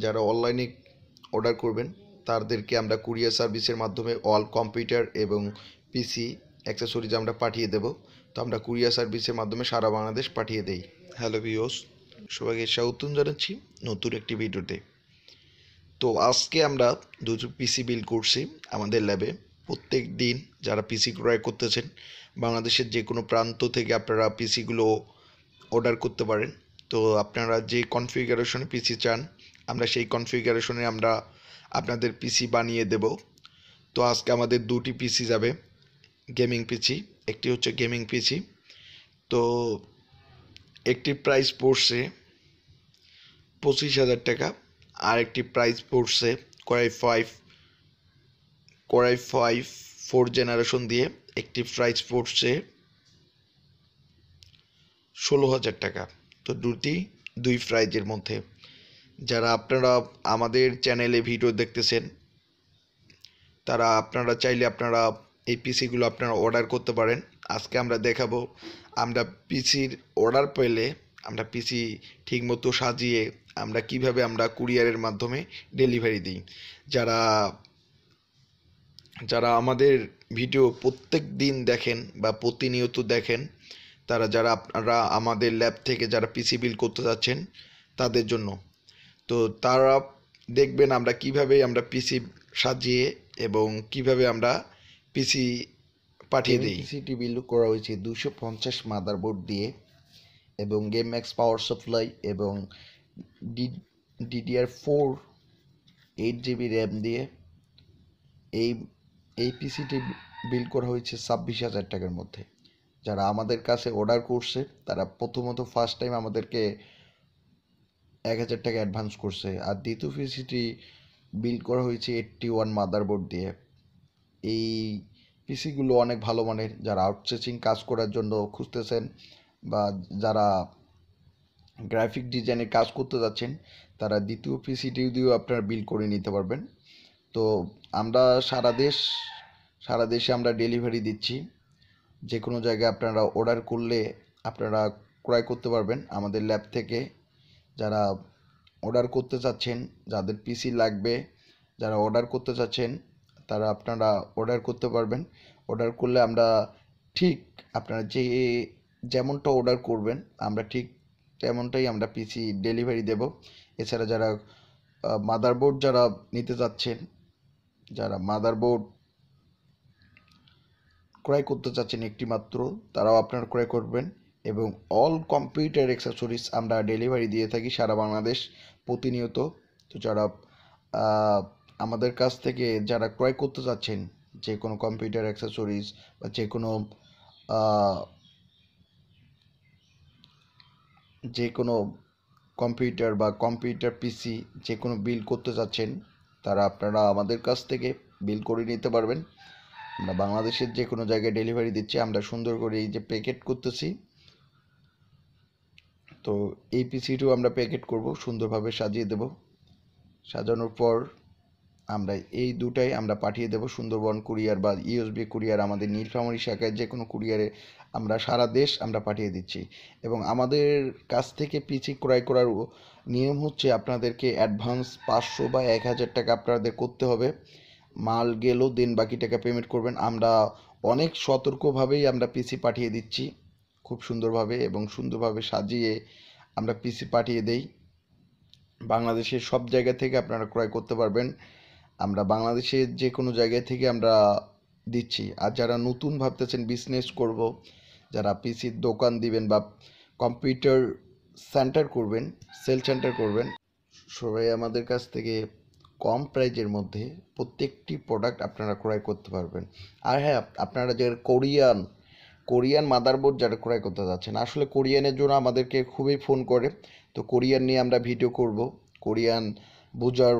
যারা অনলাইনে অর্ডার করবেন তাদেরকে আমরা কুরিয়ার সার্ভিসের মাধ্যমে অল কম্পিউটার এবং পিসি অ্যাক্সেসরিজ আমরা পাঠিয়ে দেব। তো আমরা কুরিয়ার সার্ভিসের মাধ্যমে সারা বাংলাদেশ পাঠিয়ে দেই। হ্যালো ভিউয়ার্স, সবাইকে স্বাগতম জানাচ্ছি নতুন একটি ভিডিওতে। তো আজকে আমরা দুটো পিসি বিল্ড করছি আমাদের ল্যাবে। প্রত্যেক দিন যারা পিসি ক্রয় করতেছেন বাংলাদেশের যে কোনো প্রান্ত থেকে আপনারা পিসিগুলো অর্ডার করতে পারেন। তো আপনারা যে কনফিগারেশনে পিসি চান আমরা সেই কনফিগারেশনে আমরা আপনাদের পিসি বানিয়ে দেব। তো আজকে আমাদের দুটি পিসি যাবে, গেমিং পিসি, একটি হচ্ছে গেমিং পিসি। তো একটি প্রাইস পড়ছে 25,000 টাকা, আর একটি প্রাইস পড়ছে কোরাই ফাইভ 4 জেনারেশন দিয়ে একটি প্রাইস পড়ছে 16,000 টাকা। তো দুই প্রাইজের মধ্যে যারা আপনারা আমাদের চ্যানেলে ভিডিও দেখতেছেন তারা আপনারা চাইলে আপনারা এই পিসিগুলো আপনারা অর্ডার করতে পারেন। আজকে আমরা দেখাবো আমরা পিসির অর্ডার পেলে আমরা পিসি ঠিকমতো সাজিয়ে আমরা কিভাবে আমরা কুরিয়ারের মাধ্যমে ডেলিভারি দিই। যারা যারা আমাদের ভিডিও প্রত্যেক দিন দেখেন বা প্রতিনিয়ত দেখেন, যারা আপনারা আমাদের ল্যাব থেকে যারা পিসি বিল্ড করতে যাচ্ছেন তাদের জন্য। তো তারা দেখবেন আমরা কিভাবে আমরা পিসি সাজিয়ে এবং কিভাবে আমরা পিসি পাঠিয়ে দিই। পিসিটি বিল্ড করা হয়েছে 250 মাদারবোর্ড দিয়ে এবং গেমম্যাক্স পাওয়ার সাপ্লাই এবং DDR4 8GB র্যাম দিয়ে এই পিসিটি বিল্ড করা হয়েছে 26,000 টাকার মধ্যে। যারা আমাদের কাছে অর্ডার করছে তারা প্রথমত ফার্স্ট টাইম আমাদেরকে 1,000 টাকা অ্যাডভান্স করছে, আর দ্বিতীয় পিসিটি বিল্ড করা হয়েছে 81 মাদারবোর্ড দিয়ে। এই পিসিগুলো অনেক ভালো মানের। যারা আউটসোর্সিং কাজ করার জন্য খুঁজতেছেন বা যারা গ্রাফিক ডিজাইনের কাজ করতে যাচ্ছেন তারা দ্বিতীয় পিসিটি দিয়েও আপনারা বিল্ড করে নিতে পারবেন। তো আমরা সারা দেশে আমরা ডেলিভারি দিচ্ছি। যে কোনো জায়গায় আপনারা অর্ডার করলে আপনারা ক্রয় করতে পারবেন আমাদের ল্যাব থেকে। যারা অর্ডার করতে চাচ্ছেন, যাদের পিসি লাগবে, যারা অর্ডার করতে চাচ্ছেন তারা আপনারা অর্ডার করতে পারবেন। অর্ডার করলে আমরা ঠিক আপনারা যেমনটা অর্ডার করবেন আমরা ঠিক তেমনটাই আমরা পিসি ডেলিভারি দেব। এছাড়া যারা মাদারবোর্ড যারা নিতে চাচ্ছেন, যারা মাদারবোর্ড ক্রয় করতে চাচ্ছেন একটি মাত্র, তারাও আপনারা ক্রয় করবেন। এবং অল কম্পিউটার অ্যাক্সেসরিজ আমরা ডেলিভারি দিয়ে থাকি সারা বাংলাদেশ প্রতিনিয়ত। তো যারা আমাদের কাছ থেকে যারা ক্রয় করতে চাচ্ছেন যে কোনো কম্পিউটার অ্যাক্সেসরিজ বা যে কোনো কম্পিউটার বা কম্পিউটার পিসি যে কোনো বিল্ড করতে চাচ্ছেন তারা আপনারা আমাদের কাছ থেকে বিল্ড করে নিতে পারবেন। আমরা বাংলাদেশের যে কোনো জায়গায় ডেলিভারি দিচ্ছি। আমরা সুন্দর করে এই যে প্যাকেট করতেছি, তো এই পিসিটিও আমরা প্যাকেট করব, সুন্দরভাবে সাজিয়ে দেব। সাজানোর পর আমরা এই দুটাই আমরা পাঠিয়ে দেব সুন্দরবন কুরিয়ার বা ইউএসবি কুরিয়ার, আমাদের নীলফামারী শাখায় যে কোনো কুরিয়ারে আমরা সারা দেশ আমরা পাঠিয়ে দিচ্ছি। এবং আমাদের কাছ থেকে পিসি ক্রয় করার নিয়ম হচ্ছে আপনাদেরকে অ্যাডভান্স 500 বা 1,000 টাকা আপনাদের করতে হবে। মাল গেলেও দেন বাকি টাকা পেমেন্ট করবেন। আমরা অনেক সতর্কভাবেই আমরা পিসি পাঠিয়ে দিচ্ছি, খুব সুন্দরভাবে এবং সুন্দরভাবে সাজিয়ে আমরা পিসি পাঠিয়ে দেই। বাংলাদেশের সব জায়গা থেকে আপনারা ক্রয় করতে পারবেন। আমরা বাংলাদেশের যে কোনো জায়গা থেকে আমরা দিচ্ছি। আর যারা নতুন ভাবতেছেন বিজনেস করব, যারা পিসির দোকান দিবেন বা কম্পিউটার সেন্টার করবেন, সেল সেন্টার করবেন, সবাই আমাদের কাছ থেকে কম প্রাইজের মধ্যে প্রত্যেকটি প্রোডাক্ট আপনারা ক্রয় করতে পারবেন। আর হ্যাঁ, আপনারা যে কোরিয়ান মাদারবোর্ড যারা ক্রয় করতে যাচ্ছেন, আসলে কোরিয়ানের জন্য আমাদেরকে খুবই ফোন করে। তো কোরিয়ান নিয়ে আমরা ভিডিও করব, কোরিয়ান বোঝার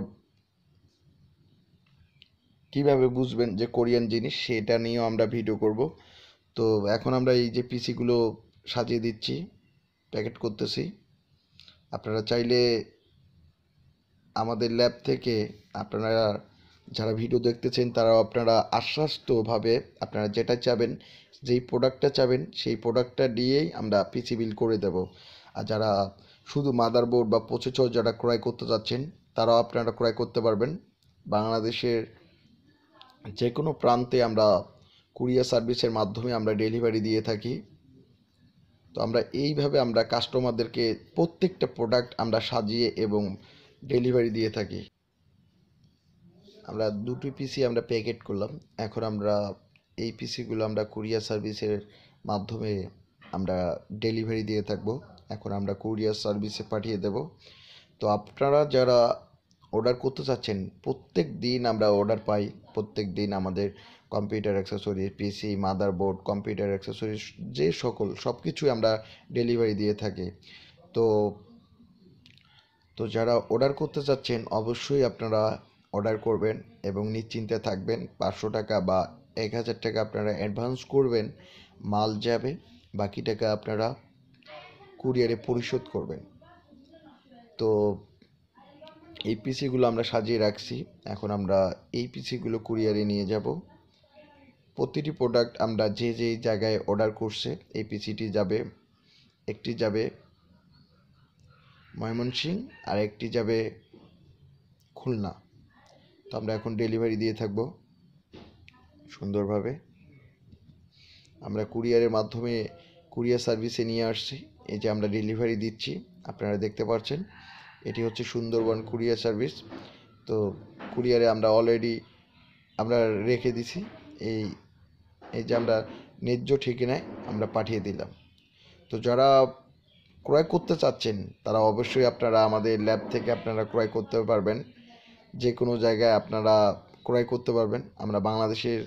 কিভাবে বুঝবেন যে কোরিয়ান জিনিস সেটা নিয়েও আমরা ভিডিও করব। তো এখন আমরা এই যে পিসিগুলো সাজিয়ে দিচ্ছি, প্যাকেট করতেছি। আপনারা চাইলে আমাদের ল্যাব থেকে আপনারা যারা ভিডিও দেখতেছেন তারাও আপনারা আশ্বস্তভাবে আপনারা যেটা চাবেন, যেই প্রোডাক্টটা চাবেন সেই প্রোডাক্টটা দিয়েই আমরা পিসি বিল্ড করে দেব। আর যারা শুধু মাদারবোর্ড বা প্রসেসর যারা ক্রয় করতে যাচ্ছেন তারাও আপনারা ক্রয় করতে পারবেন। বাংলাদেশের যে কোনো প্রান্তে আমরা কুরিয়ার সার্ভিসের মাধ্যমে আমরা ডেলিভারি দিয়ে থাকি। তো আমরা এইভাবে আমরা কাস্টমারদেরকে প্রত্যেকটা প্রোডাক্ট আমরা সাজিয়ে এবং ডেলিভারি দিয়ে থাকি। আমরা দুটি পিসি আমরা প্যাকেট করলাম, এখন আমরা এই পিসিগুলো আমরা কুরিয়ার সার্ভিসের মাধ্যমে আমরা ডেলিভারি দিয়ে থাকবো। এখন আমরা কুরিয়ার সার্ভিসে পাঠিয়ে দেব। তো আপনারা যারা অর্ডার করতে চাচ্ছেন, প্রত্যেক দিন আমরা অর্ডার পাই, প্রত্যেক দিন আমাদের কম্পিউটার অ্যাক্সেসরিজ, পিসি, মাদারবোর্ড, কম্পিউটার অ্যাক্সেসরিজ যে সব কিছুই আমরা ডেলিভারি দিয়ে থাকি। তো তো যারা অর্ডার করতে চাচ্ছেন অবশ্যই আপনারা অর্ডার করবেন এবং নিশ্চিন্তে থাকবেন। 500 টাকা বা 1000 টাকা আপনারা অ্যাডভান্স করবেন, মাল যাবে, বাকি টাকা আপনারা কুরিয়ারে পরিশোধ করবেন। তো এই পিসিগুলো আমরা সাজিয়ে রাখছি, এখন আমরা এই পিসিগুলো কুরিয়ারে নিয়ে যাব। প্রতিটি প্রোডাক্ট আমরা যে যেই জায়গায় অর্ডার করছে এই পিসিটি যাবে, একটি যাবে ময়মনসিংহ আর একটি যাবে খুলনা। তো আমরা এখন ডেলিভারি দিয়ে থাকব সুন্দরভাবে। আমরা কুরিয়ারের মাধ্যমে কুরিয়ার সার্ভিসে নিয়ে আসছি, এই যে আমরা ডেলিভারি দিচ্ছি, আপনারা দেখতে পাচ্ছেন এটি হচ্ছে সুন্দরবন কুরিয়ার সার্ভিস। তো কুরিয়ারে আমরা অলরেডি আমরা রেখে দিছি, এই এই যে আমরা ন্যায্য ঠিকানায় আমরা পাঠিয়ে দিলাম। তো যারা ক্রয় করতে চাচ্ছেন তারা অবশ্যই আপনারা আমাদের ল্যাব থেকে আপনারা ক্রয় করতে পারবেন, যে কোনো জায়গায় আপনারা ক্রয় করতে পারবেন। আমরা বাংলাদেশের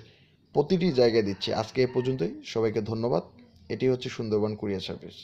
প্রতিটি জায়গায় দিচ্ছি। আজকে এ পর্যন্তই, সবাইকে ধন্যবাদ। এটি হচ্ছে সুন্দরবন কুরিয়ার সার্ভিস।